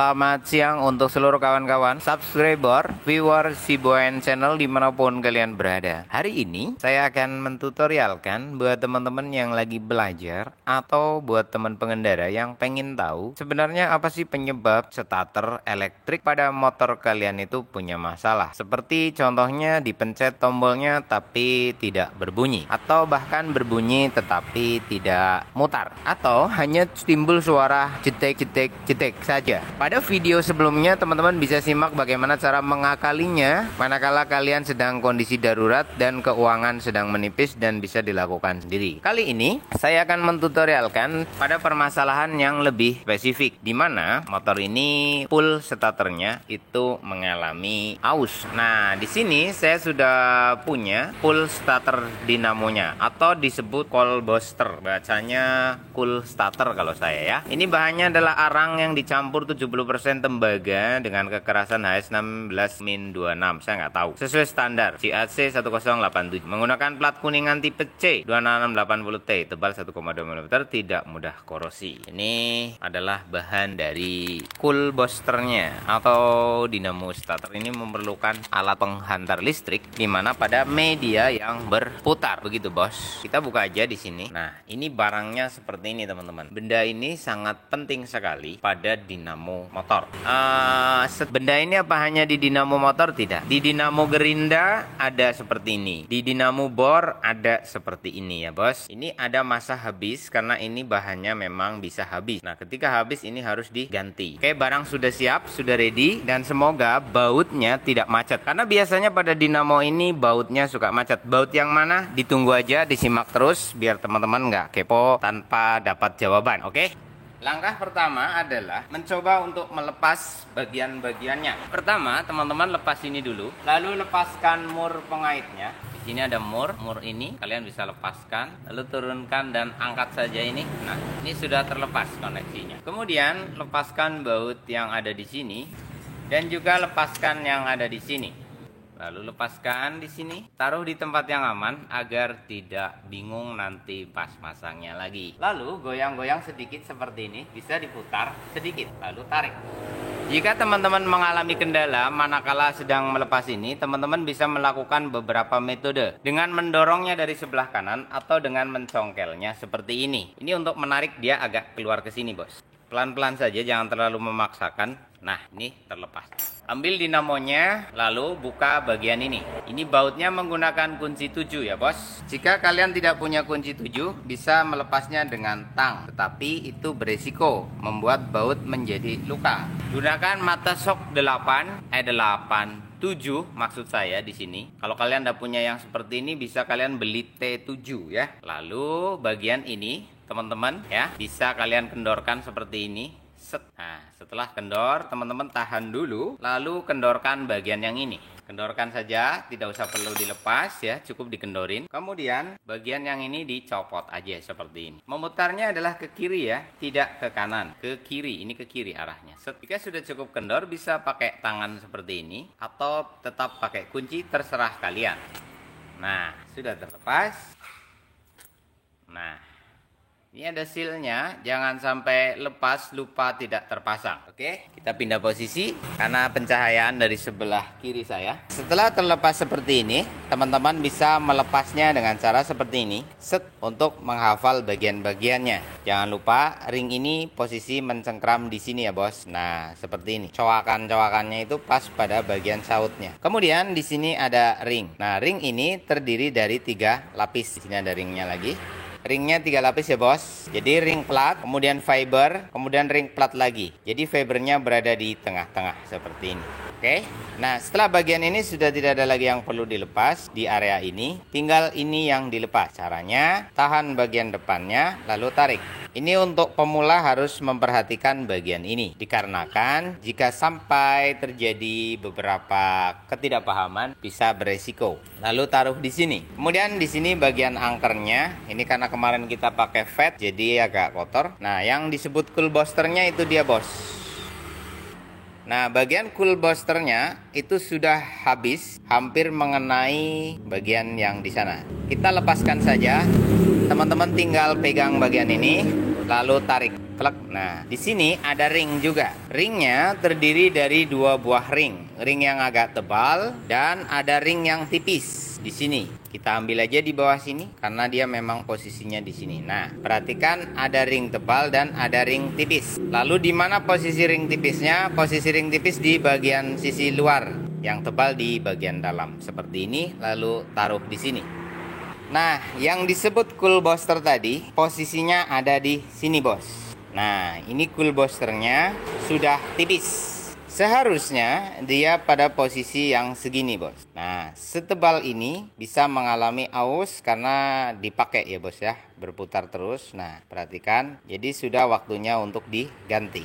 Selamat siang untuk seluruh kawan-kawan, subscriber, viewer Siboen Channel dimanapun kalian berada. Hari ini saya akan mentutorialkan buat teman-teman yang lagi belajar atau buat teman pengendara yang pengen tahu sebenarnya apa sih penyebab starter elektrik pada motor kalian itu punya masalah. Seperti contohnya dipencet tombolnya tapi tidak berbunyi, atau bahkan berbunyi tetapi tidak mutar, atau hanya timbul suara cetek saja. Pada video sebelumnya teman-teman bisa simak bagaimana cara mengakalinya manakala kalian sedang kondisi darurat dan keuangan sedang menipis dan bisa dilakukan sendiri. Kali ini saya akan mentutorialkan pada permasalahan yang lebih spesifik, di mana motor ini full starternya itu mengalami aus. Nah, di sini saya sudah punya full starter dinamonya atau disebut coil booster, bacanya cool starter kalau saya ya. Ini bahannya adalah arang yang dicampur 70% tembaga dengan kekerasan HS16-26, saya nggak tahu, sesuai standar CAC 1087, menggunakan plat kuningan tipe C 2680T, tebal 1,2 mm, tidak mudah korosi. Ini adalah bahan dari coil boosternya atau dinamo starter. Ini memerlukan alat penghantar listrik di mana pada media yang berputar, begitu bos. Kita buka aja di sini. Nah, ini barangnya seperti ini teman-teman. Benda ini sangat penting sekali pada dinamo motor. Benda ini apa hanya di dinamo motor? Tidak. Di dinamo gerinda ada seperti ini. Di dinamo bor ada seperti ini ya bos. Ini ada masa habis karena ini bahannya memang bisa habis. Nah, ketika habis ini harus diganti. Oke, barang sudah siap, sudah ready, dan semoga bautnya tidak macet. Karena biasanya pada dinamo ini bautnya suka macet. Baut yang mana? Ditunggu aja, disimak terus biar teman-teman nggak kepo tanpa dapat jawaban. Oke? Langkah pertama adalah mencoba untuk melepas bagian-bagiannya. Pertama, teman-teman lepas ini dulu, lalu lepaskan mur pengaitnya. Di sini ada mur ini kalian bisa lepaskan, lalu turunkan dan angkat saja ini. Nah, ini sudah terlepas koneksinya. Kemudian lepaskan baut yang ada di sini dan juga lepaskan yang ada di sini. Lalu lepaskan di sini, taruh di tempat yang aman agar tidak bingung nanti pas masangnya lagi. Lalu goyang-goyang sedikit seperti ini, bisa diputar sedikit, lalu tarik. Jika teman-teman mengalami kendala manakala sedang melepas ini, teman-teman bisa melakukan beberapa metode. Dengan mendorongnya dari sebelah kanan atau dengan mencongkelnya seperti ini. Ini untuk menarik dia agak keluar ke sini, bos. Pelan-pelan saja, jangan terlalu memaksakan. Nah, ini terlepas. Ambil dinamonya, lalu buka bagian ini. Ini bautnya menggunakan kunci 7 ya bos. Jika kalian tidak punya kunci 7, bisa melepasnya dengan tang. Tetapi itu beresiko, membuat baut menjadi luka. Gunakan mata sok 7 maksud saya di sini. Kalau kalian tidak punya yang seperti ini, bisa kalian beli T7 ya. Lalu bagian ini, teman-teman ya, bisa kalian kendorkan seperti ini. Nah, setelah kendor, teman-teman tahan dulu, lalu kendorkan bagian yang ini. Kendorkan saja, tidak usah perlu dilepas ya, cukup dikendorin. Kemudian bagian yang ini dicopot aja seperti ini. Memutarnya adalah ke kiri ya, tidak ke kanan, ke kiri. Ini ke kiri arahnya. Jika sudah cukup kendor, bisa pakai tangan seperti ini atau tetap pakai kunci, terserah kalian. Nah, sudah terlepas. Nah, ini ada sealnya, jangan sampai lepas lupa tidak terpasang. Oke, kita pindah posisi karena pencahayaan dari sebelah kiri saya. Setelah terlepas seperti ini, teman-teman bisa melepasnya dengan cara seperti ini. Set, untuk menghafal bagian-bagiannya. Jangan lupa ring ini posisi mencengkram di sini ya bos. Nah, seperti ini. Cowakan-cowakannya itu pas pada bagian sautnya. Kemudian di sini ada ring. Nah, ring ini terdiri dari 3 lapis. Di sini ada ringnya lagi. Ringnya 3 lapis ya bos. Jadi ring plat, kemudian fiber, kemudian ring plat lagi. Jadi fibernya berada di tengah-tengah seperti ini. Oke. Nah, setelah bagian ini sudah tidak ada lagi yang perlu dilepas di area ini. Tinggal ini yang dilepas. Caranya, tahan bagian depannya, lalu tarik. Ini untuk pemula harus memperhatikan bagian ini. Dikarenakan jika sampai terjadi beberapa ketidakpahaman bisa beresiko. Lalu taruh di sini. Kemudian di sini bagian angkernya. Ini karena kemarin kita pakai fat jadi agak kotor. Nah, yang disebut coil boosternya itu dia bos. Nah, bagian coil boosternya itu sudah habis, hampir mengenai bagian yang di sana. kita lepaskan saja. Teman-teman tinggal pegang bagian ini, lalu tarik. Klek. Nah, di sini ada ring juga. Ringnya terdiri dari dua buah ring. Ring yang agak tebal dan ada ring yang tipis di sini. Kita ambil aja di bawah sini karena dia memang posisinya di sini. Nah, perhatikan ada ring tebal dan ada ring tipis. Lalu di mana posisi ring tipisnya? Posisi ring tipis di bagian sisi luar, yang tebal di bagian dalam. Seperti ini, lalu taruh di sini. Nah, yang disebut cool booster tadi posisinya ada di sini, Bos. Nah, ini cool boosternya sudah tipis. Seharusnya dia pada posisi yang segini, Bos. Nah, setebal ini bisa mengalami aus karena dipakai ya, Bos ya. Berputar terus. Nah, perhatikan. Jadi sudah waktunya untuk diganti.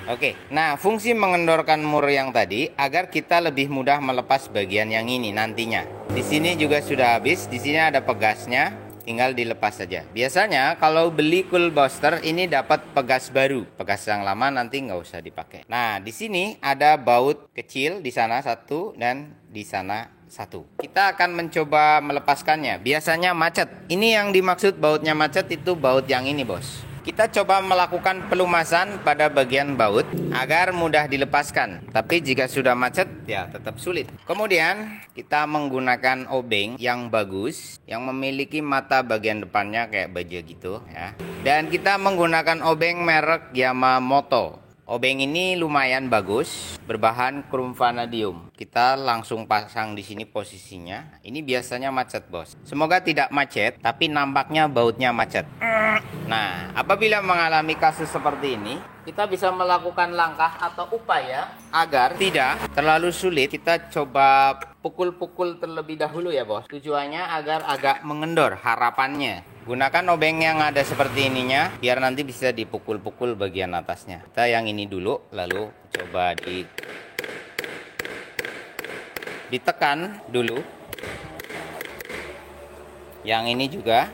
Oke, nah fungsi mengendorkan mur yang tadi agar kita lebih mudah melepas bagian yang ini nantinya. Di sini juga sudah habis, di sini ada pegasnya, tinggal dilepas saja. Biasanya kalau beli cool booster ini dapat pegas baru, pegas yang lama nanti nggak usah dipakai. Nah, di sini ada baut kecil, di sana satu dan di sana satu. Kita akan mencoba melepaskannya. Biasanya macet. Ini yang dimaksud bautnya macet itu baut yang ini, Bos. Kita coba melakukan pelumasan pada bagian baut agar mudah dilepaskan. Tapi jika sudah macet, ya tetap sulit. Kemudian kita menggunakan obeng yang bagus, yang memiliki mata bagian depannya kayak baja gitu ya. Dan kita menggunakan obeng merek Yamamoto. Obeng ini lumayan bagus, berbahan krom vanadium. Kita langsung pasang di sini posisinya. Ini biasanya macet, Bos. Semoga tidak macet, tapi nampaknya bautnya macet. Nah, apabila mengalami kasus seperti ini, kita bisa melakukan langkah atau upaya agar tidak terlalu sulit. Kita coba pukul-pukul terlebih dahulu ya, Bos. Tujuannya agar agak mengendor, harapannya. Gunakan obeng yang ada seperti ininya, biar nanti bisa dipukul-pukul bagian atasnya. Kita yang ini dulu, lalu coba ditekan dulu. Yang ini juga.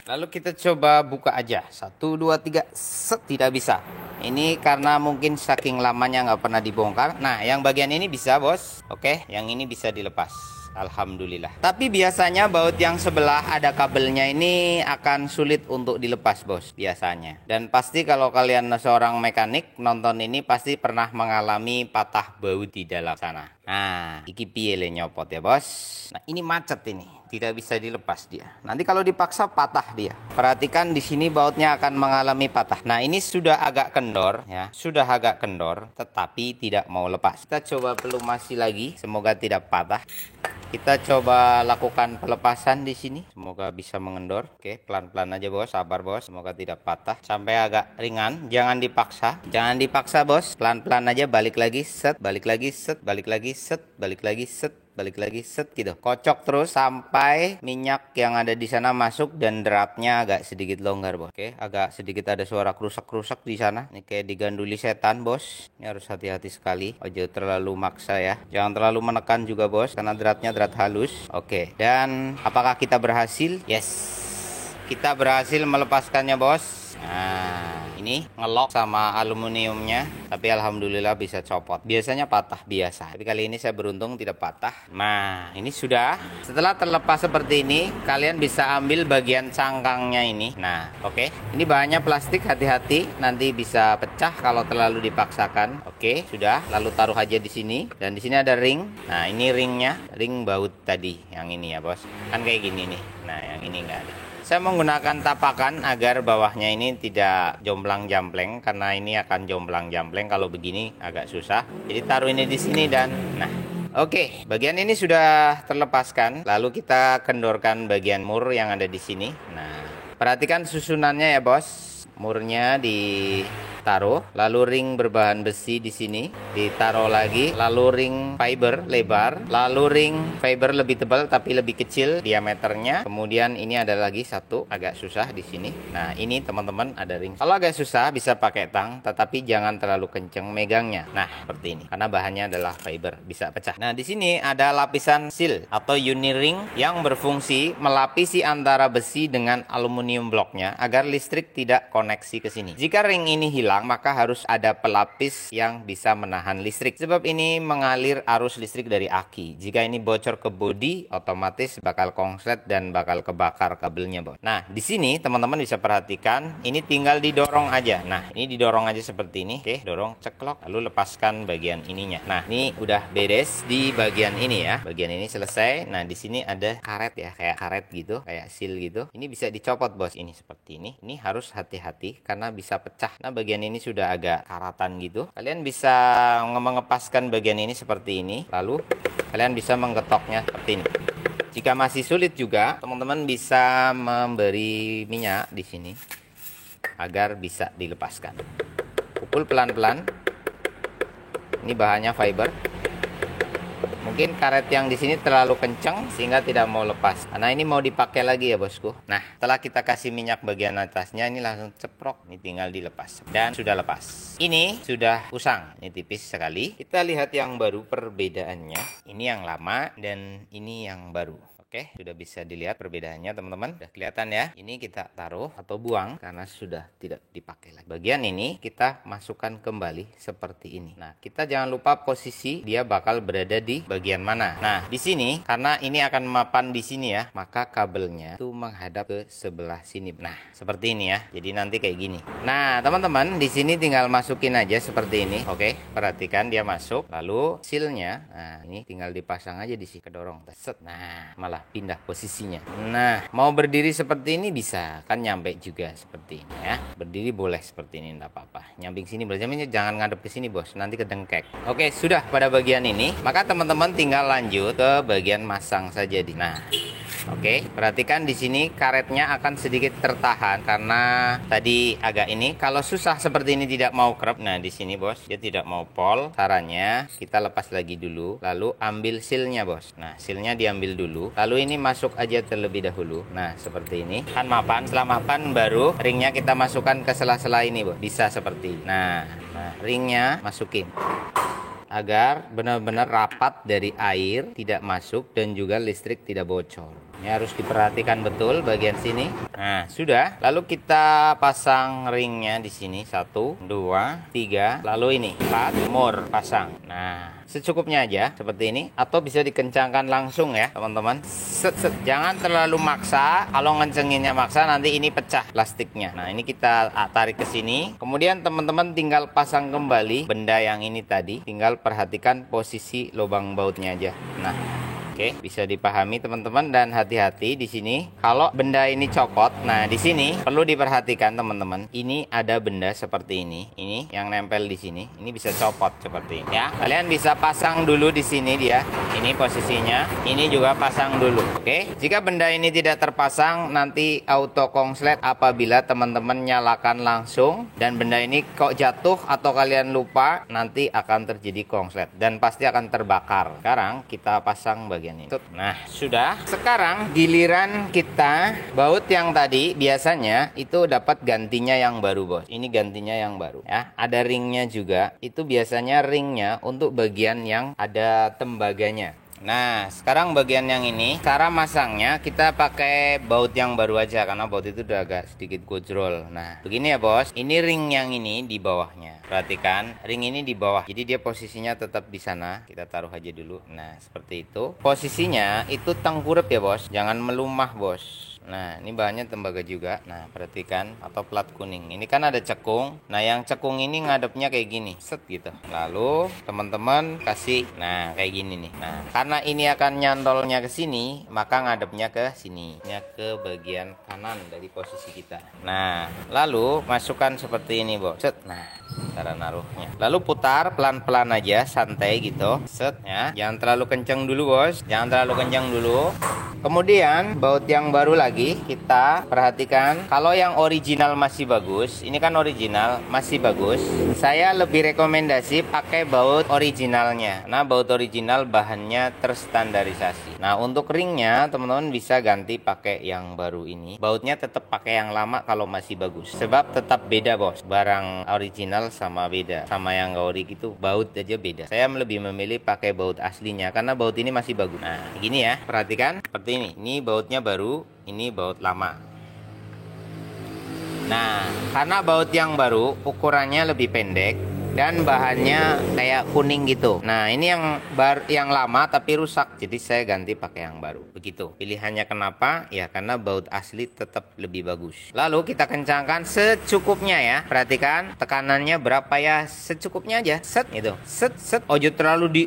Lalu kita coba buka aja. 1, 2, 3, set, tidak bisa. Ini karena mungkin saking lamanya nggak pernah dibongkar. Nah, yang bagian ini bisa, Bos. Oke, yang ini bisa dilepas. Alhamdulillah. Tapi biasanya baut yang sebelah ada kabelnya ini akan sulit untuk dilepas, Bos, biasanya. Dan pasti kalau kalian seorang mekanik nonton ini pasti pernah mengalami patah baut di dalam sana. Nah, iki piye le nyopot ya, Bos. Nah, ini macet ini. Tidak bisa dilepas dia. Nanti kalau dipaksa patah dia. Perhatikan di sini bautnya akan mengalami patah. Nah, ini sudah agak kendor ya. Sudah agak kendor tetapi tidak mau lepas. Kita coba pelumasi lagi, semoga tidak patah. Kita coba lakukan pelepasan di sini. Semoga bisa mengendor. Oke, pelan-pelan aja, Bos. Sabar, Bos. Semoga tidak patah. Sampai agak ringan. Jangan dipaksa. Jangan dipaksa, Bos. Pelan-pelan aja. Balik lagi, set. Balik lagi, set. Balik lagi, set. Balik lagi, set. Balik lagi, set gitu. Kocok terus sampai minyak yang ada di sana masuk dan derapnya agak sedikit longgar, Bos. Oke, agak sedikit ada suara kerusak-kerusak di sana. Ini kayak diganduli setan, Bos. Ini harus hati-hati sekali. Ojo terlalu maksa ya. Jangan terlalu menekan juga, Bos, karena dratnya drat halus. Oke, dan apakah kita berhasil? Yes. Kita berhasil melepaskannya, Bos. Nah, ini ngelok sama aluminiumnya, tapi alhamdulillah bisa copot. Biasanya patah biasa, tapi kali ini saya beruntung tidak patah. Nah, ini sudah. Setelah terlepas seperti ini, kalian bisa ambil bagian cangkangnya ini. Nah, oke. Ini bahannya plastik, hati-hati, nanti bisa pecah kalau terlalu dipaksakan. Oke, sudah. Lalu taruh aja di sini. Dan di sini ada ring. Nah, ini ringnya, ring baut tadi, yang ini ya, Bos. Kan kayak gini nih. Nah, yang ini enggak ada. Saya menggunakan tapakan agar bawahnya ini tidak jomplang-jampleng, karena ini akan jomplang-jampleng kalau begini agak susah. Jadi taruh ini di sini dan nah, oke, bagian ini sudah terlepaskan. Lalu kita kendorkan bagian mur yang ada di sini. Nah, perhatikan susunannya ya, Bos. Murnya ditaruh, lalu ring berbahan besi di sini ditaruh lagi, lalu ring fiber lebar, lalu ring fiber lebih tebal tapi lebih kecil diameternya. Kemudian ini ada lagi satu agak susah di sini. Nah, ini teman-teman ada ring. Kalau agak susah bisa pakai tang, tetapi jangan terlalu kenceng megangnya. Nah, seperti ini. Karena bahannya adalah fiber, bisa pecah. Nah, di sini ada lapisan seal atau uni ring yang berfungsi melapisi antara besi dengan aluminium bloknya agar listrik tidak koneksi ke sini. Jika ring ini hilang hilang, maka harus ada pelapis yang bisa menahan listrik. Sebab ini mengalir arus listrik dari aki. Jika ini bocor ke bodi, otomatis bakal konslet dan bakal kebakar kabelnya, bos. Nah, di sini teman-teman bisa perhatikan, ini tinggal didorong aja. Nah, ini didorong aja seperti ini. Oke, dorong, ceklok, lalu lepaskan bagian ininya. Nah, ini udah beres di bagian ini ya. Bagian ini selesai. Nah, di sini ada karet ya, kayak karet gitu, kayak seal gitu. Ini bisa dicopot, bos. Ini seperti ini. Ini harus hati-hati karena bisa pecah. Nah, bagian ini sudah agak karatan gitu. Kalian bisa mengepaskan bagian ini seperti ini. Lalu kalian bisa mengetoknya seperti ini. Jika masih sulit juga, teman-teman bisa memberi minyak di sini agar bisa dilepaskan. Pukul pelan-pelan. Ini bahannya fiber. Mungkin karet yang di sini terlalu kencang sehingga tidak mau lepas. Nah, ini mau dipakai lagi ya, bosku. Nah, setelah kita kasih minyak bagian atasnya, ini langsung ceprok. Ini tinggal dilepas. Dan sudah lepas. Ini sudah usang. Ini tipis sekali. Kita lihat yang baru perbedaannya. Ini yang lama dan ini yang baru. Oke, sudah bisa dilihat perbedaannya, teman-teman. Sudah kelihatan ya. Ini kita taruh atau buang karena sudah tidak dipakai lagi. Bagian ini kita masukkan kembali seperti ini. Nah, kita jangan lupa posisi dia bakal berada di bagian mana. Nah, di sini karena ini akan mapan di sini ya, maka kabelnya itu menghadap ke sebelah sini. Nah, seperti ini ya. Jadi nanti kayak gini. Nah, teman-teman, di sini tinggal masukin aja seperti ini. Oke, perhatikan dia masuk. Lalu sealnya, nah ini tinggal dipasang aja di sini, kedorong. Set. Nah, malah pindah posisinya. Nah, mau berdiri seperti ini bisa, kan nyampe juga seperti ini ya. Berdiri boleh seperti ini, enggak apa-apa. Nyamping sini berarti jangan ngadep ke sini, bos, nanti kedengkek. Oke, sudah pada bagian ini, maka teman-teman tinggal lanjut ke bagian masang saja di. Nah, oke, perhatikan di sini karetnya akan sedikit tertahan karena tadi agak ini. Kalau susah seperti ini tidak mau kerap, nah di sini, bos, dia tidak mau pol. Caranya kita lepas lagi dulu, lalu ambil sealnya, bos. Nah, sealnya diambil dulu, lalu ini masuk aja terlebih dahulu. Nah, seperti ini. Kan mapan, setelah mapan baru ringnya kita masukkan ke sela-sela ini, bos. Bisa seperti ini. Nah, ringnya masukin agar benar-benar rapat dari air tidak masuk dan juga listrik tidak bocor. Ini harus diperhatikan betul bagian sini. Nah, sudah. Lalu kita pasang ringnya di sini. 1, 2, 3. Lalu ini 4, mur pasang. Nah, secukupnya aja seperti ini. Atau bisa dikencangkan langsung ya, teman-teman. Set. Jangan terlalu maksa. Kalau ngencenginnya maksa nanti ini pecah plastiknya. Nah, ini kita tarik ke sini. Kemudian teman-teman tinggal pasang kembali benda yang ini tadi. Tinggal perhatikan posisi lubang bautnya aja. Nah, oke, bisa dipahami teman-teman, dan hati-hati di sini kalau benda ini copot. Nah, di sini perlu diperhatikan teman-teman. Ini ada benda seperti ini. Ini yang nempel di sini. Ini bisa copot seperti ini ya. Kalian bisa pasang dulu di sini dia. Ini posisinya. Ini juga pasang dulu. Oke. Jika benda ini tidak terpasang, nanti auto konslet apabila teman-teman nyalakan langsung dan benda ini kok jatuh atau kalian lupa, nanti akan terjadi konslet dan pasti akan terbakar. Sekarang kita pasang bagian ini. Nah, sudah. Sekarang giliran kita baut yang tadi biasanya itu dapat gantinya yang baru, bos. Ini gantinya yang baru ya. Ada ringnya juga. Itu biasanya ringnya untuk bagian yang ada tembaganya. Nah, sekarang bagian yang ini, cara masangnya kita pakai baut yang baru aja karena baut itu udah agak sedikit gojrol. Nah, begini ya, bos. Ini ring yang ini di bawahnya. Perhatikan, ring ini di bawah. Jadi dia posisinya tetap di sana. Kita taruh aja dulu. Nah, seperti itu. Posisinya itu tengkurap ya, bos. Jangan melumah, bos. Nah, ini bahannya tembaga juga. Nah, perhatikan, atau plat kuning. Ini kan ada cekung. Nah, yang cekung ini ngadepnya kayak gini. Set gitu. Lalu, teman-teman kasih, nah, kayak gini nih. Nah, karena ini akan nyantolnya ke sini, maka ngadepnya ke sini. Ini ke bagian kanan dari posisi kita. Nah, lalu masukkan seperti ini, bos. Set. Nah, cara naruhnya. Lalu putar pelan-pelan aja, santai gitu. Set ya. Jangan terlalu kencang dulu, bos. Jangan terlalu kencang dulu. Kemudian baut yang baru lagi kita perhatikan. Kalau yang original masih bagus, ini kan original masih bagus, saya lebih rekomendasi pakai baut originalnya. Nah, baut original bahannya terstandarisasi. Nah, untuk ringnya teman-teman bisa ganti pakai yang baru ini. Bautnya tetap pakai yang lama kalau masih bagus. Sebab tetap beda, bos. Barang original sama beda. Sama yang gak ori gitu, baut aja beda. Saya lebih memilih pakai baut aslinya karena baut ini masih bagus. Nah, gini ya. Perhatikan seperti ini. Ini bautnya baru, ini baut lama. Nah, karena baut yang baru ukurannya lebih pendek dan bahannya kayak kuning gitu. Nah, ini yang lama tapi rusak, jadi saya ganti pakai yang baru. Begitu. Pilihannya kenapa? Ya karena baut asli tetap lebih bagus. Lalu kita kencangkan secukupnya ya. Perhatikan tekanannya berapa ya, secukupnya aja. Set gitu. Set set. Ojo terlalu di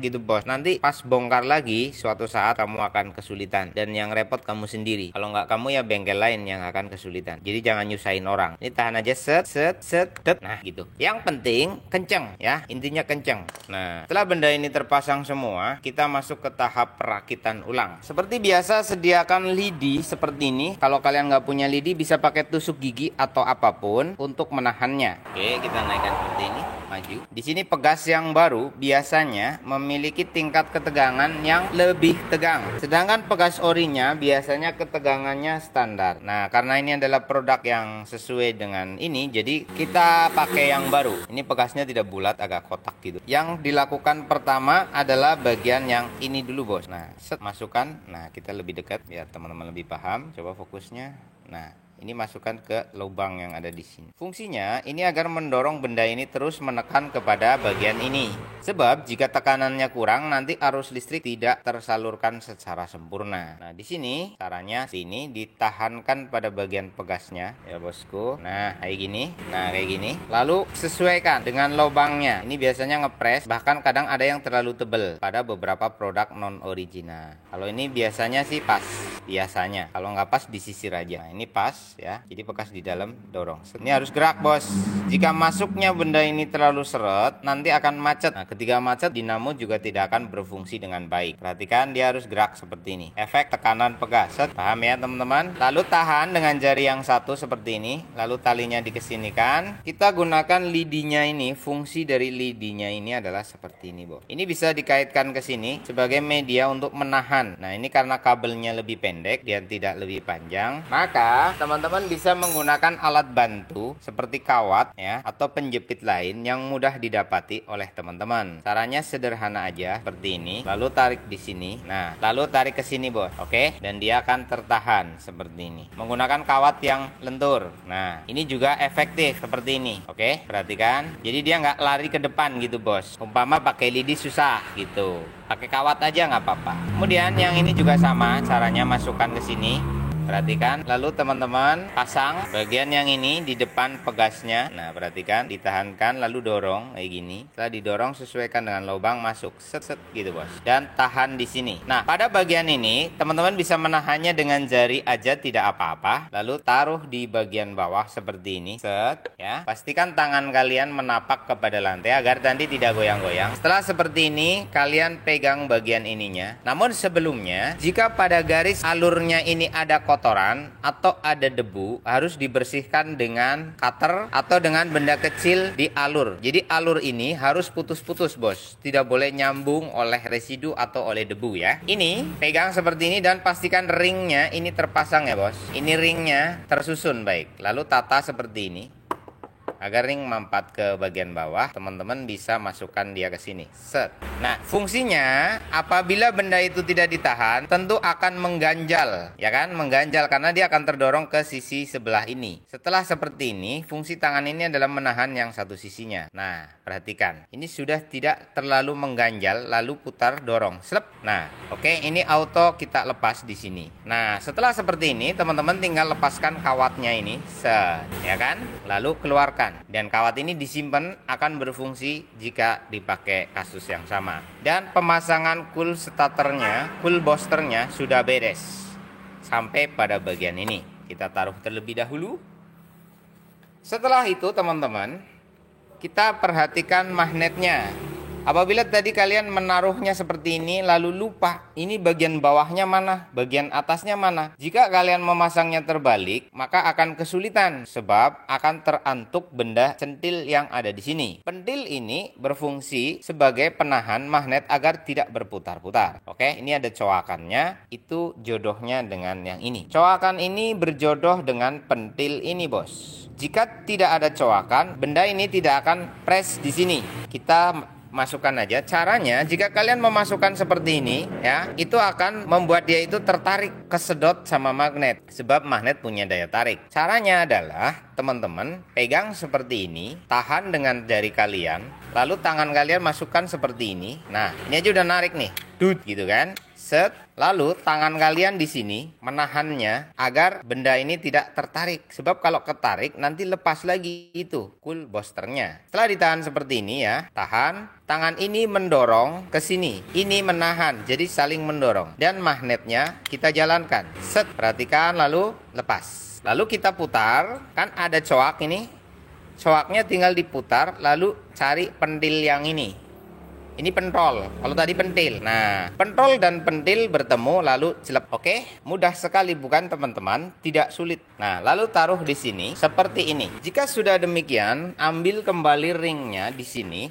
gitu bos. Nanti pas bongkar lagi suatu saat kamu akan kesulitan dan yang repot kamu sendiri. Kalau nggak kamu ya bengkel lain yang akan kesulitan. Jadi jangan nyusahin orang. Ini tahan aja set set set. Nah, gitu. Yang penting kenceng ya, intinya kenceng. Nah, setelah benda ini terpasang semua, kita masuk ke tahap perakitan ulang. Seperti biasa, sediakan lidi seperti ini. Kalau kalian nggak punya lidi, bisa pakai tusuk gigi atau apapun untuk menahannya. Oke, kita naikkan seperti ini, maju. Di sini pegas yang baru biasanya memiliki tingkat ketegangan yang lebih tegang, sedangkan pegas orinya biasanya ketegangannya standar. Nah, karena ini adalah produk yang sesuai dengan ini, jadi kita pakai yang baru. Ini pegasnya tidak bulat, agak kotak gitu. Yang dilakukan pertama adalah bagian yang ini dulu bos. Nah, set masukkan. Nah, kita lebih dekat biar teman-teman lebih paham. Coba fokusnya. Nah, ini masukkan ke lubang yang ada di sini. Fungsinya ini agar mendorong benda ini terus menekan kepada bagian ini. Sebab jika tekanannya kurang, nanti arus listrik tidak tersalurkan secara sempurna. Nah, di sini caranya sini ditahankan pada bagian pegasnya ya bosku. Nah, kayak gini. Nah, kayak gini. Lalu sesuaikan dengan lubangnya. Ini biasanya ngepres, bahkan kadang ada yang terlalu tebal pada beberapa produk non original. Kalau ini biasanya sih pas. Biasanya. Kalau nggak pas disisir aja. Nah, ini pas ya, jadi bekas di dalam dorong. Ini harus gerak bos. Jika masuknya benda ini terlalu seret, nanti akan macet. Nah, ketika macet, dinamo juga tidak akan berfungsi dengan baik. Perhatikan, dia harus gerak seperti ini. Efek tekanan pegas. Paham ya teman-teman? Lalu tahan dengan jari yang satu seperti ini. Lalu talinya dikesinikan. Kita gunakan lidinya ini. Fungsi dari lidinya ini adalah seperti ini bos. Ini bisa dikaitkan ke sini sebagai media untuk menahan. Nah, ini karena kabelnya lebih pendek dan tidak lebih panjang, maka teman-teman bisa menggunakan alat bantu seperti kawat ya atau penjepit lain yang mudah didapati oleh teman-teman. Caranya sederhana aja seperti ini. Lalu tarik di sini. Nah, lalu tarik ke sini bos. Oke, dan dia akan tertahan seperti ini. Menggunakan kawat yang lentur. Nah, ini juga efektif seperti ini. Oke, perhatikan. Jadi dia nggak lari ke depan gitu bos. Umpama pakai lidi susah gitu. Pakai kawat aja nggak apa-apa. Kemudian yang ini juga sama. Caranya masukkan ke sini. Perhatikan, lalu teman-teman pasang bagian yang ini di depan pegasnya. Nah, perhatikan, ditahankan lalu dorong kayak gini. Setelah didorong sesuaikan dengan lubang, masuk set set gitu bos. Dan tahan di sini. Nah, pada bagian ini teman-teman bisa menahannya dengan jari aja tidak apa-apa. Lalu taruh di bagian bawah seperti ini. Set ya. Pastikan tangan kalian menapak kepada lantai agar nanti tidak goyang-goyang. Setelah seperti ini, kalian pegang bagian ininya. Namun sebelumnya, jika pada garis alurnya ini ada kotoran atau ada debu, harus dibersihkan dengan cutter atau dengan benda kecil di alur. Jadi alur ini harus putus-putus bos, tidak boleh nyambung oleh residu atau oleh debu ya. Ini pegang seperti ini dan pastikan ringnya ini terpasang ya bos. Ini ringnya tersusun baik. Lalu tata seperti ini agar ring mampat ke bagian bawah. Teman-teman bisa masukkan dia ke sini. Set. Nah, fungsinya apabila benda itu tidak ditahan, tentu akan mengganjal, ya kan? Mengganjal karena dia akan terdorong ke sisi sebelah ini. Setelah seperti ini, fungsi tangan ini adalah menahan yang satu sisinya. Nah, perhatikan. Ini sudah tidak terlalu mengganjal, lalu putar dorong. Slep. Nah, oke, ini auto kita lepas di sini. Nah, setelah seperti ini, teman-teman tinggal lepaskan kawatnya ini. Set, ya kan? Lalu keluarkan. Dan kawat ini disimpan akan berfungsi jika dipakai kasus yang sama. Dan pemasangan cool starternya, cool boosternya sudah beres. Sampai pada bagian ini. Kita taruh terlebih dahulu. Setelah itu teman-teman, kita perhatikan magnetnya. Apabila tadi kalian menaruhnya seperti ini lalu lupa, ini bagian bawahnya mana, bagian atasnya mana. Jika kalian memasangnya terbalik, maka akan kesulitan sebab akan terantuk benda centil yang ada di sini. Pentil ini berfungsi sebagai penahan magnet agar tidak berputar-putar. Oke, ini ada coakannya, itu jodohnya dengan yang ini. Coakan ini berjodoh dengan pentil ini, bos. Jika tidak ada coakan, benda ini tidak akan press di sini. Kita masukkan aja. Caranya jika kalian memasukkan seperti ini ya, itu akan membuat dia itu tertarik, kesedot sama magnet. Sebab magnet punya daya tarik. Caranya adalah teman-teman pegang seperti ini, tahan dengan jari kalian, lalu tangan kalian masukkan seperti ini. Nah, ini aja udah narik nih. Dut gitu kan. Set, lalu tangan kalian di sini menahannya agar benda ini tidak tertarik. Sebab kalau ketarik nanti lepas lagi itu cool boosternya. Setelah ditahan seperti ini ya, tahan. Tangan ini mendorong ke sini, ini menahan, jadi saling mendorong. Dan magnetnya kita jalankan. Set, perhatikan lalu lepas. Lalu kita putar, kan ada coak ini. Coaknya tinggal diputar, lalu cari pentil yang ini. Ini pentol, kalau tadi pentil. Nah, pentol dan pentil bertemu lalu celep. Oke, mudah sekali bukan teman-teman? Tidak sulit. Nah, lalu taruh di sini seperti ini. Jika sudah demikian, ambil kembali ringnya di sini.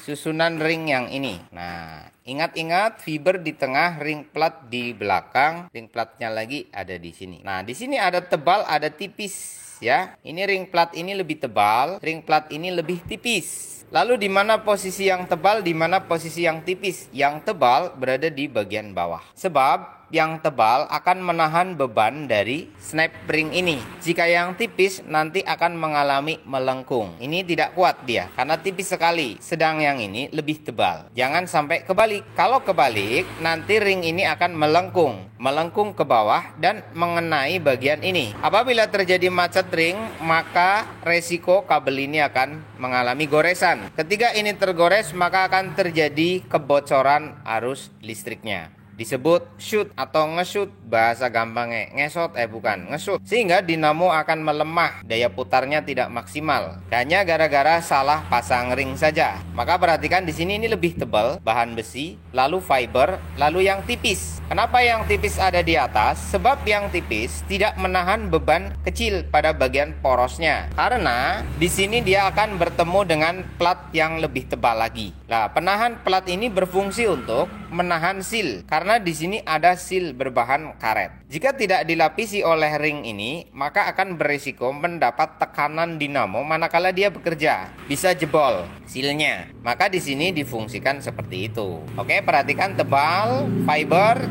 Susunan ring yang ini. Nah, ingat-ingat fiber di tengah, ring plat di belakang, ring platnya lagi ada di sini. Nah, di sini ada tebal, ada tipis ya. Ini ring plat ini lebih tebal, ring plat ini lebih tipis. Lalu di mana posisi yang tebal, di mana posisi yang tipis? Yang tebal berada di bagian bawah. Sebab yang tebal akan menahan beban dari snap ring ini. Jika yang tipis nanti akan mengalami melengkung. Ini tidak kuat dia karena tipis sekali. Sedang yang ini lebih tebal. Jangan sampai kebalik. Kalau kebalik nanti ring ini akan melengkung. Melengkung ke bawah dan mengenai bagian ini. Apabila terjadi macet ring, maka resiko kabel ini akan mengalami goresan. Ketika ini tergores, maka akan terjadi kebocoran arus listriknya. Disebut shoot atau nge-shoot, bahasa gampangnya ngesot bukan nge-shoot, sehingga dinamo akan melemah, daya putarnya tidak maksimal hanya gara-gara salah pasang ring saja. Maka perhatikan di sini ini lebih tebal, bahan besi, lalu fiber, lalu yang tipis. Kenapa yang tipis ada di atas? Sebab yang tipis tidak menahan beban kecil pada bagian porosnya, karena di sini dia akan bertemu dengan plat yang lebih tebal lagi. Nah, penahan plat ini berfungsi untuk menahan seal, karena di sini ada seal berbahan karet. Jika tidak dilapisi oleh ring ini, maka akan berisiko mendapat tekanan dinamo manakala dia bekerja, bisa jebol sealnya. Maka di sini difungsikan seperti itu. Oke, perhatikan tebal, fiber,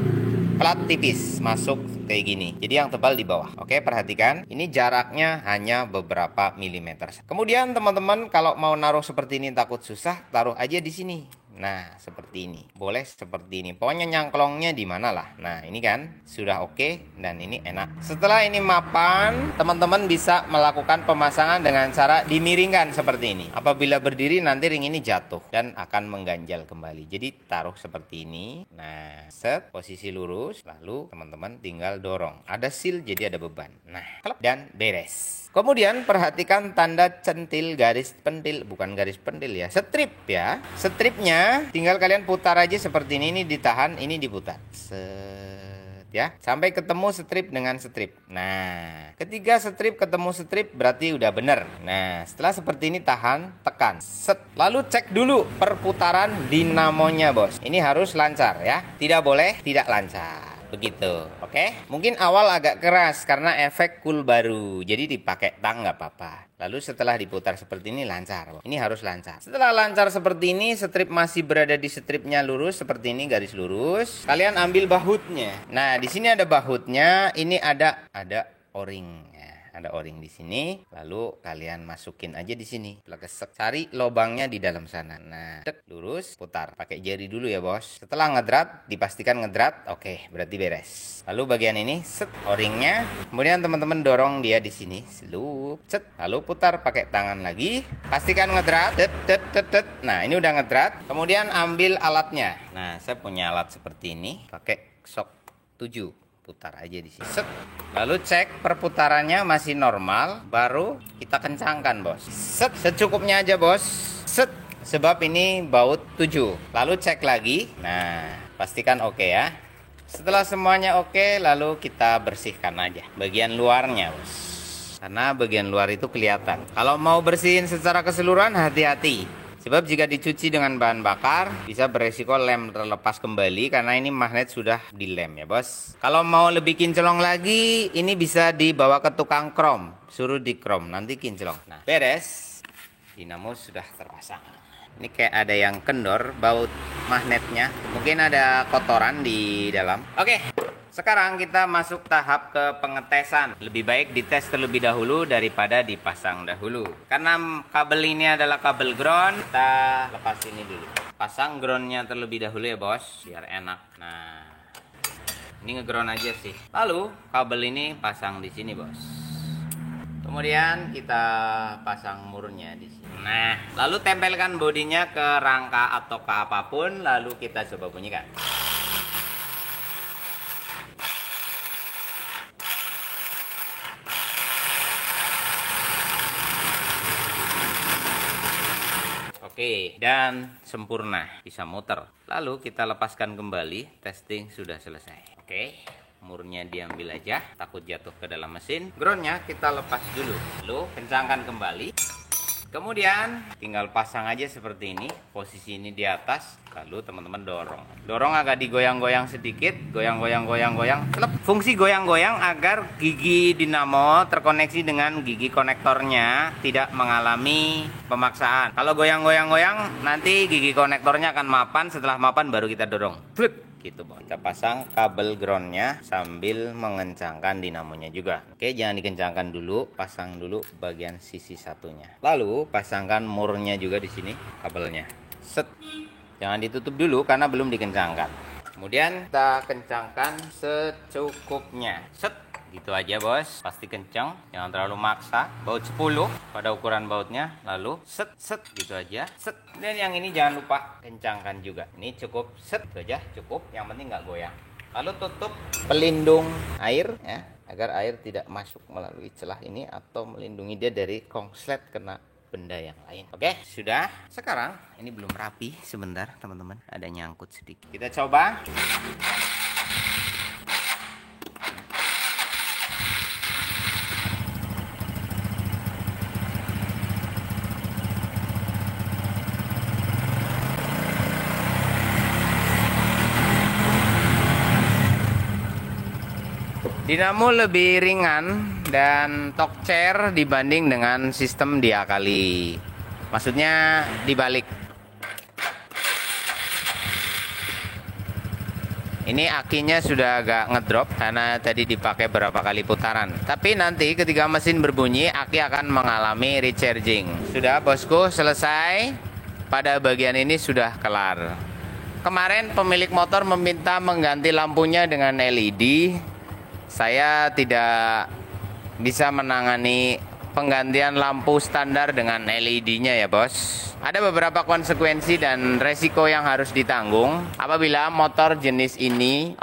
plat tipis masuk kayak gini. Jadi yang tebal di bawah. Oke, perhatikan. Ini jaraknya hanya beberapa milimeter. Kemudian teman-teman kalau mau naruh seperti ini takut susah, taruh aja di sini. Nah, seperti ini. Boleh seperti ini. Pokoknya nyangklongnya di mana lah. Nah, ini kan sudah oke dan ini enak. Setelah ini mapan, teman-teman bisa melakukan pemasangan dengan cara dimiringkan seperti ini. Apabila berdiri nanti ring ini jatuh dan akan mengganjal kembali. Jadi taruh seperti ini. Nah, set posisi lurus, lalu teman-teman tinggal dorong. Ada seal jadi ada beban. Nah, klep dan beres. Kemudian perhatikan tanda centil garis pentil, bukan garis pentil ya, strip ya. Stripnya tinggal kalian putar aja seperti ini ditahan, ini diputar. Set ya, sampai ketemu strip dengan strip. Nah, ketika strip ketemu strip berarti udah bener. Nah, setelah seperti ini tahan, tekan. Set. Lalu cek dulu perputaran dinamonya, Bos. Ini harus lancar ya. Tidak boleh tidak lancar. Begitu, oke? Mungkin awal agak keras karena efek cool baru, jadi dipakai tang nggak apa-apa. Lalu setelah diputar seperti ini lancar. Ini harus lancar. Setelah lancar seperti ini, strip masih berada di stripnya lurus seperti ini, garis lurus. Kalian ambil bahutnya. Nah, di sini ada bahutnya. Ini ada o-ring. Ada o-ring di sini, lalu kalian masukin aja di sini. Cari lubangnya di dalam sana. Nah, lurus, putar. Pakai jari dulu ya, Bos. Setelah ngedrat, dipastikan ngedrat, oke, berarti beres. Lalu bagian ini, set o-ringnya. Kemudian teman-teman dorong dia di sini, selup, set. Lalu putar pakai tangan lagi. Pastikan ngedrat. Nah, ini udah ngedrat. Kemudian ambil alatnya. Nah, saya punya alat seperti ini, pakai shock 7. Putar aja di sini. Set. Lalu cek perputarannya masih normal, baru kita kencangkan, Bos. Set, secukupnya aja, Bos. Set. Sebab ini baut 7. Lalu cek lagi. Nah, pastikan oke ya. Setelah semuanya oke, lalu kita bersihkan aja bagian luarnya, Bos. Karena bagian luar itu kelihatan. Kalau mau bersihin secara keseluruhan, hati-hati. Sebab jika dicuci dengan bahan bakar, bisa beresiko lem terlepas kembali karena ini magnet sudah dilem ya, Bos. Kalau mau lebih kinclong lagi, ini bisa dibawa ke tukang krom. Suruh di krom, nanti kinclong. Nah, beres. Dinamo sudah terpasang. Ini kayak ada yang kendor baut magnetnya. Mungkin ada kotoran di dalam. Oke. Sekarang kita masuk tahap ke pengetesan. Lebih baik dites terlebih dahulu daripada dipasang dahulu. Karena kabel ini adalah kabel ground, kita lepas ini dulu. Pasang groundnya terlebih dahulu ya bos, biar enak. Nah, ini ngeground aja sih. Lalu kabel ini pasang di sini bos. Kemudian kita pasang murnya di sini. Nah, lalu tempelkan bodinya ke rangka atau ke apapun, lalu kita coba bunyikan. Oke, dan sempurna, bisa muter. Lalu kita lepaskan kembali, testing sudah selesai. Oke, murnya diambil aja, takut jatuh ke dalam mesin. Groundnya kita lepas dulu, lalu kencangkan kembali. Kemudian tinggal pasang aja seperti ini, posisi ini di atas, lalu teman-teman dorong agak digoyang-goyang sedikit, goyang. Fungsi goyang-goyang agar gigi dinamo terkoneksi dengan gigi konektornya tidak mengalami pemaksaan. Kalau goyang-goyang nanti gigi konektornya akan mapan, setelah mapan baru kita dorong. Flip. Gitu bos. Kita pasang kabel groundnya sambil mengencangkan dinamonya juga. Oke, jangan dikencangkan dulu, pasang dulu bagian sisi satunya. Lalu pasangkan murnya juga di sini kabelnya. Set. Jangan ditutup dulu karena belum dikencangkan. Kemudian kita kencangkan secukupnya. Set. Gitu aja bos, pasti kencang, jangan terlalu maksa. Baut 10 pada ukuran bautnya, lalu set gitu aja, set. Dan yang ini jangan lupa kencangkan juga. Ini cukup, set gitu aja, cukup. Yang penting nggak goyang. Lalu tutup pelindung air ya, agar air tidak masuk melalui celah ini atau melindungi dia dari konslet kena benda yang lain. Oke, sudah. Sekarang ini belum rapi, sebentar teman-teman, ada nyangkut sedikit. Kita coba. Dinamo lebih ringan dan torque chair dibanding dengan sistem diakali. Maksudnya dibalik. Ini akinya sudah agak ngedrop karena tadi dipakai berapa kali putaran. Tapi nanti ketika mesin berbunyi, aki akan mengalami recharging. Sudah bosku, selesai. Pada bagian ini sudah kelar. Kemarin pemilik motor meminta mengganti lampunya dengan LED. Saya tidak bisa menangani penggantian lampu standar dengan LED-nya ya bos. Ada beberapa konsekuensi dan resiko yang harus ditanggung apabila motor jenis ini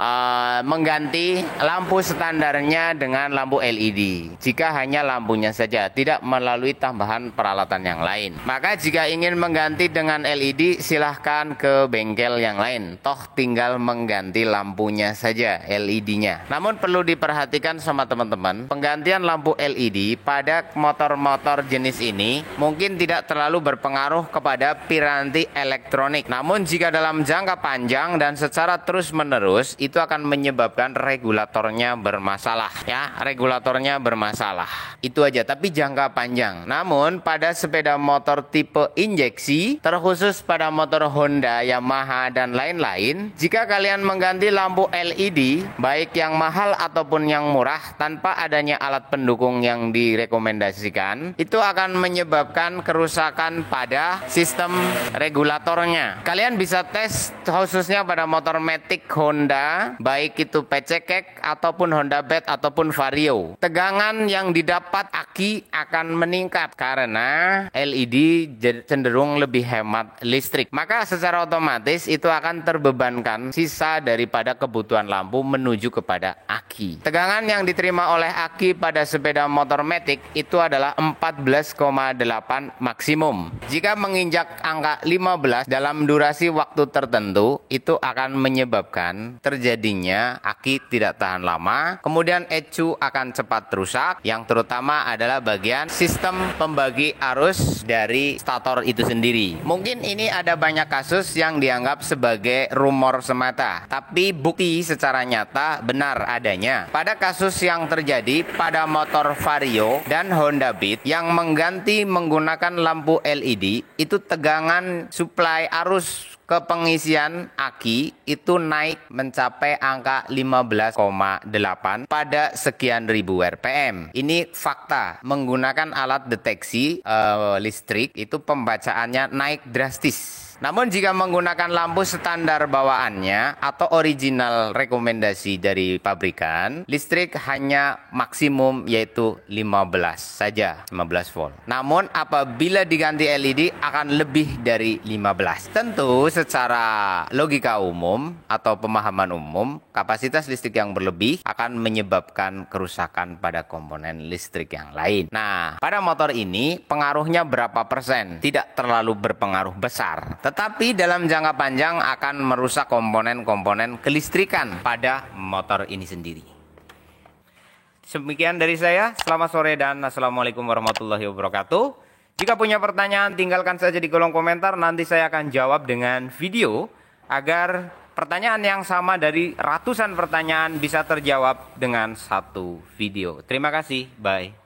mengganti lampu standarnya dengan lampu LED. Jika hanya lampunya saja, tidak melalui tambahan peralatan yang lain. Maka jika ingin mengganti dengan LED, silahkan ke bengkel yang lain. Toh tinggal mengganti lampunya saja, LED-nya. Namun perlu diperhatikan sama teman-teman, penggantian lampu LED pada motor-motor jenis ini mungkin tidak terlalu berpengaruh kepada piranti elektronik. Namun jika dalam jangka panjang dan secara terus-menerus, itu akan menyebabkan regulatornya bermasalah. Ya, regulatornya bermasalah. Itu aja, tapi jangka panjang. Namun pada sepeda motor tipe injeksi, terkhusus pada motor Honda, Yamaha, dan lain-lain, jika kalian mengganti lampu LED, baik yang mahal ataupun yang murah, tanpa adanya alat pendukung yang direkomendasikan, itu akan menyebabkan kerusakan pada sistem regulatornya. Kalian bisa tes khususnya pada motor Matic Honda, baik itu PCX ataupun Honda Beat ataupun Vario. Tegangan yang didapat aki akan meningkat karena LED cenderung lebih hemat listrik. Maka secara otomatis itu akan terbebankan sisa daripada kebutuhan lampu menuju kepada aki. Tegangan yang diterima oleh aki pada sepeda motor Matic itu adalah 14,8 maksimum. Jika menginjak angka 15 dalam durasi waktu tertentu, itu akan menyebabkan terjadinya aki tidak tahan lama, kemudian ECU akan cepat rusak, yang terutama adalah bagian sistem pembagi arus dari stator itu sendiri. Mungkin ini ada banyak kasus yang dianggap sebagai rumor semata, tapi bukti secara nyata benar adanya Contohnya, pada kasus yang terjadi pada motor Vario dan Honda Beat yang mengganti menggunakan lampu LED, itu tegangan suplai arus ke pengisian aki itu naik mencapai angka 15,8 pada sekian ribu RPM. Ini fakta. Menggunakan alat deteksi listrik itu pembacaannya naik drastis. Namun jika menggunakan lampu standar bawaannya atau original rekomendasi dari pabrikan, listrik hanya maksimum yaitu 15 saja, 15 volt. Namun apabila diganti LED akan lebih dari 15. Tentu secara logika umum atau pemahaman umum, kapasitas listrik yang berlebih akan menyebabkan kerusakan pada komponen listrik yang lain. Nah, pada motor ini pengaruhnya berapa persen? Tidak terlalu berpengaruh besar. Tetapi dalam jangka panjang akan merusak komponen-komponen kelistrikan pada motor ini sendiri. Demikian dari saya. Selamat sore dan assalamualaikum warahmatullahi wabarakatuh. Jika punya pertanyaan tinggalkan saja di kolom komentar. Nanti saya akan jawab dengan video agar pertanyaan yang sama dari ratusan pertanyaan bisa terjawab dengan satu video. Terima kasih. Bye.